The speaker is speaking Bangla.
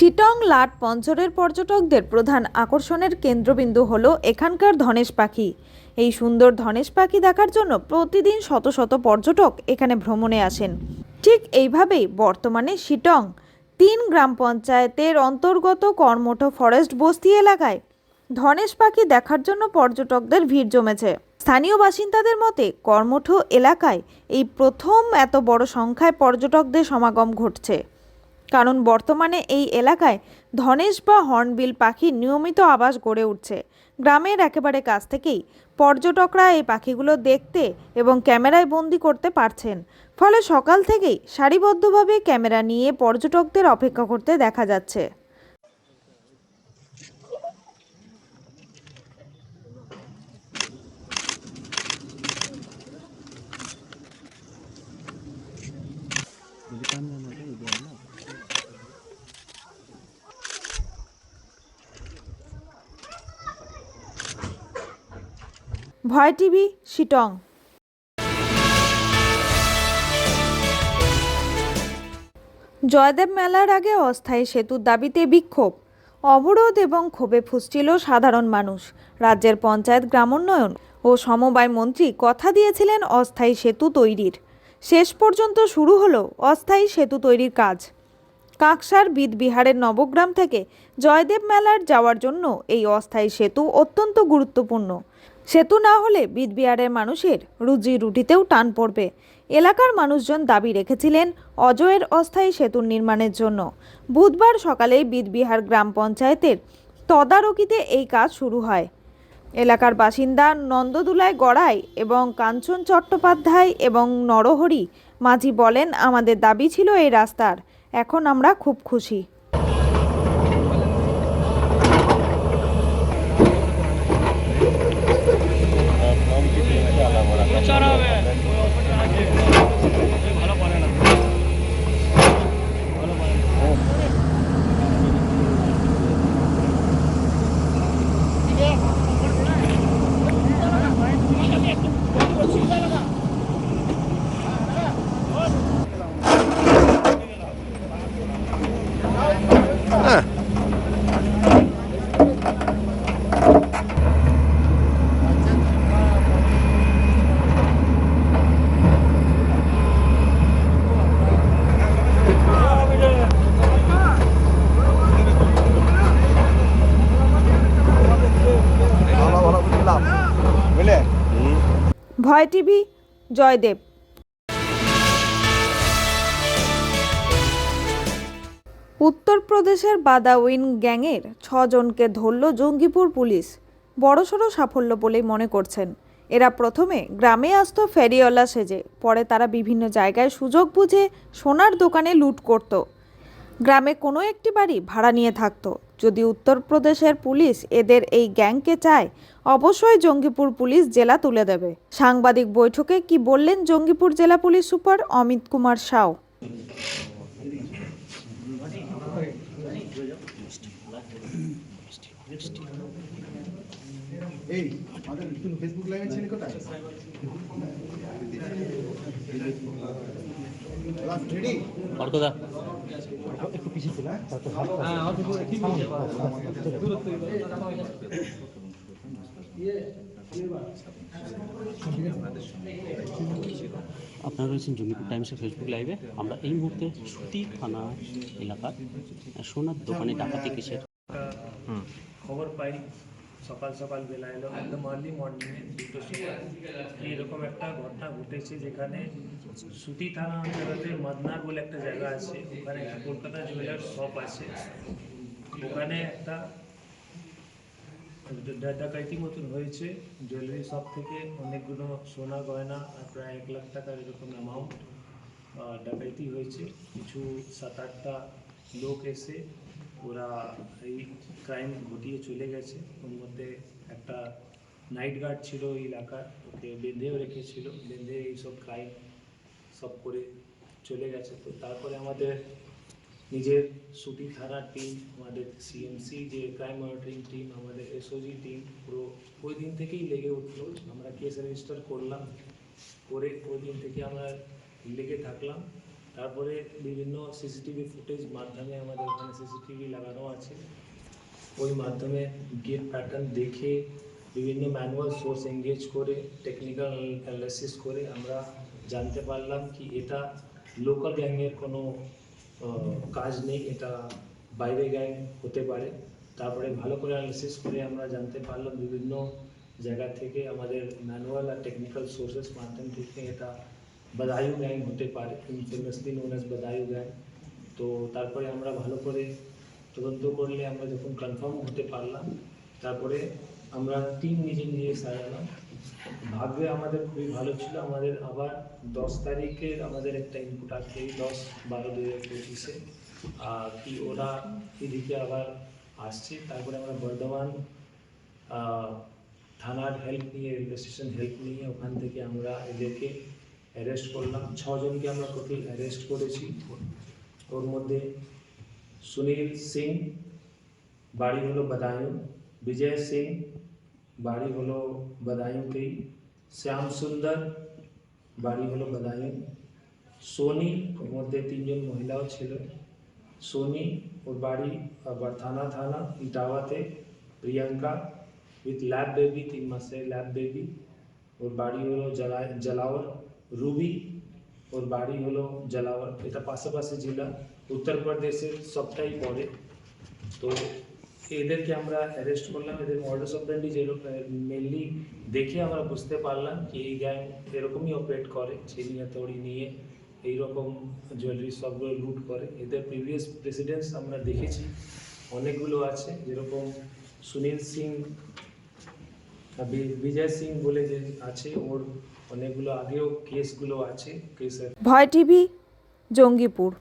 শিটং লাট পঞ্চরের পর্যটকদের প্রধান আকর্ষণের কেন্দ্রবিন্দু হলো এখানকার ধনেশ পাখি। এই সুন্দর ধনেশ পাখি দেখার জন্য প্রতিদিন শত শত পর্যটক এখানে ভ্রমণে আসেন। ঠিক এইভাবেই বর্তমানে শিটং ৩ গ্রাম পঞ্চায়েতের অন্তর্গত কর্মঠ ফরেস্ট বস্তি এলাকায় ধনেশ পাখি দেখার জন্য পর্যটকদের ভিড় জমেছে। স্থানীয় বাসিন্দাদের মতে কর্মঠ এলাকায় এই প্রথম এত বড় সংখ্যায় পর্যটকদের সমাগম ঘটছে। কারণ বর্তমানে এই এলাকায় ধনেশ বা হর্নবিল পাখির নিয়মিত আবাস গড়ে উঠছে। গ্রামের একেবারে কাছ থেকেই পর্যটকরা এই পাখিগুলো দেখতে এবং ক্যামেরায় বন্দি করতে পারছেন। ফলে সকাল থেকেই সারিবদ্ধভাবে ক্যামেরা নিয়ে পর্যটকদের অপেক্ষা করতে দেখা যাচ্ছে। ভয় টিভি, শিটং। জয়দেব মেলার আগে অস্থায়ী সেতুর দাবিতে বিক্ষোভ, অবরোধ এবং ক্ষোভে ফুঁসছিল সাধারণ মানুষ। রাজ্যের পঞ্চায়েত, গ্রামোন্নয়ন ও সমবায় মন্ত্রী কথা দিয়েছিলেন অস্থায়ী সেতু তৈরির। শেষ পর্যন্ত শুরু হলো অস্থায়ী সেতু তৈরির কাজ। কাকসার বিদবিহারের নবগ্রাম থেকে জয়দেব মেলার যাওয়ার জন্য এই অস্থায়ী সেতু অত্যন্ত গুরুত্বপূর্ণ। সেতু না হলে বিদবিহারের মানুষের রুজি রুটিতেও টান পড়বে। এলাকার মানুষজন দাবি রেখেছিলেন অজয়ের অস্থায়ী সেতুর নির্মাণের জন্য। বুধবার সকালে বিদবিহার গ্রাম পঞ্চায়েতের তদারকিতে এই কাজ শুরু হয়। এলাকার বাসিন্দা নন্দদুলাই গড়াই এবং কাঞ্চন চট্টোপাধ্যায় এবং নরহরি মাঝি বলেন, আমাদের দাবি ছিল এই রাস্তার, এখন আমরা খুব খুশি। ভয় টিভি, জয়দেব। উত্তরপ্রদেশের বাদাউইন গ্যাংয়ের ৬ জনকে ধরল জঙ্গিপুর পুলিশ। বড়সড় সাফল্য বলেই মনে করছেন। এরা প্রথমে গ্রামে আসত ফেরিওয়ালা সেজে, পরে তারা বিভিন্ন জায়গায় সুযোগ বুঝে সোনার দোকানে লুট করত। গ্রামে কোনো একটি বাড়ি ভাড়া নিয়ে থাকত। যদি উত্তরপ্রদেশের পুলিশ এদের এই গ্যাংকে চায়, অবশ্যই জঙ্গিপুর পুলিশ জেলা তুলে দেবে। সাংবাদিক বৈঠকে কি বললেন জঙ্গিপুর জেলা পুলিশ সুপার অমিত কুমার সাউ? এই আমাদের ফেসবুক লাইভে ছিল কোথায়? লাস্ট রেডি और कोदा একটু পিছিয়ে ছিল। হ্যাঁ আমাদের ঠিক আপনারা রয়েছেন জঙ্গিপুর টাইমসের ফেসবুক লাইভে। আমরা এই মুহূর্তে সুতি থানা এলাকার সোনার দোকানে ডাকাতি কেসের খবর পাই সকাল সকাল বেলা এলো, একদম আর্লি মর্নিংয়ে 2টোর সময় এরকম একটা ঘটনা ঘটেছে, যেখানে সুতি থানা অঞ্চলতে মদনার বলে একটা জায়গা আছে, ওখানে কলকাতা জুয়েলার্স শপ আছে। ওখানে একটা ডাকাইতি মতন হয়েছে। জুয়েলারি শপ থেকে অনেকগুলো সোনা গয়না আর প্রায় 1 লাখ টাকার এরকম অ্যামাউন্ট ডাকাইতি হয়েছে। কিছু 7-8টা লোক এসে ওরা এই ক্রাইম ঘটিয়ে চলে গেছে। ওর মধ্যে একটা নাইট গার্ড ছিল এই এলাকার, ওকে বেঁধেও রেখেছিল, বেঁধে এইসব ক্রাইম সব করে চলে গেছে। তো তারপরে আমাদের নিজের সুতি থানার টিম, আমাদের সিএমসি যে ক্রাইম মনিটরিং টিম, আমাদের এসওজি টিম পুরো ওই দিন থেকেই লেগে উঠলো। আমরা কেস রেজিস্টার করলাম, করে ওই দিন থেকে আমরা লেগে থাকলাম। তারপরে বিভিন্ন সিসিটিভি ফুটেজ মাধ্যমে আমাদের ওখানে সিসিটিভি লাগানো আছে, ওই মাধ্যমে গেট প্যাটার্ন দেখে বিভিন্ন ম্যানুয়াল সোর্স এঙ্গেজ করে টেকনিক্যাল অ্যানালাইসিস করে আমরা জানতে পারলাম কি এটা লোকাল গ্যাংয়ের কোনো কাজ নেই, এটা বাইরে গ্যাং হতে পারে। তারপরে ভালো করে অ্যানালাইসিস করে আমরা জানতে পারলাম বিভিন্ন জায়গা থেকে আমাদের ম্যানুয়াল আর টেকনিক্যাল সোর্সেস মাধ্যম থেকে এটা বদায়ু গ্যাং হতে পারে, ইনফেমাসলি নোন অ্যাজ বদায়ু গ্যাং। তো তারপরে আমরা ভালো করে তদন্ত করলে আমরা যখন কনফার্ম হতে পারলাম, তারপরে আমরা টিম নিজে নিজে সাজালাম। ভাগ্যে আমাদের খুবই ভালো ছিল, আমাদের আবার 10 তারিখের আমাদের একটা ইনপুট আসছে 10-12-2025 কি ওরা এদিকে আবার আসছে। তারপরে আমরা বর্ধমান থানার হেল্প নিয়ে, রেলওয়ে স্টেশন হেল্প নিয়ে ওখান থেকে আমরা এদেরকে অ্যারেস্ট করলাম। 6 জনকে আমরা টোটাল অ্যারেস্ট করেছি। ওর মধ্যে সুনীল সিং বাড়ি হলো বদায়ু, বিজয় সিং বাড়ি হলো বদায়ুতেই, শ্যাম সুন্দর বাড়ি হলো বদায়ু, সোনি, ওর মধ্যে 3 জন মহিলাও ছিল, সোনি ওর বাড়ি থানা ইটাওয়াতে, প্রিয়াঙ্কা উইথ ল্যাব বেবি 3 মাসের ল্যাব বেবি, ওর বাড়ি হলো জলাওর, রুবি ওর বাড়ি হলো জলাওর। এটা পাশাপাশি জেলা, উত্তরপ্রদেশের সবটাই পড়ে। তো এদেরকে আমরা অ্যারেস্ট করলাম। এদের মডাস অপারেন্ডি যেরকম মেনলি দেখে আমরা বুঝতে পারলাম কি এই গ্যাং এরকমই অপারেট করে, ছিনি হাতুড়ি নিয়ে এইরকম জুয়েলারি সবগুলো লুট করে। এদের প্রিভিয়াস প্রেসিডেন্টস আমরা দেখেছি অনেকগুলো আছে, যেরকম সুনীল সিং, বিজয় সিং বলে যে আছে, ওর অনেকগুলো আগেও কেসগুলো আছে কেসের। ভয় টিভি, জঙ্গিপুর।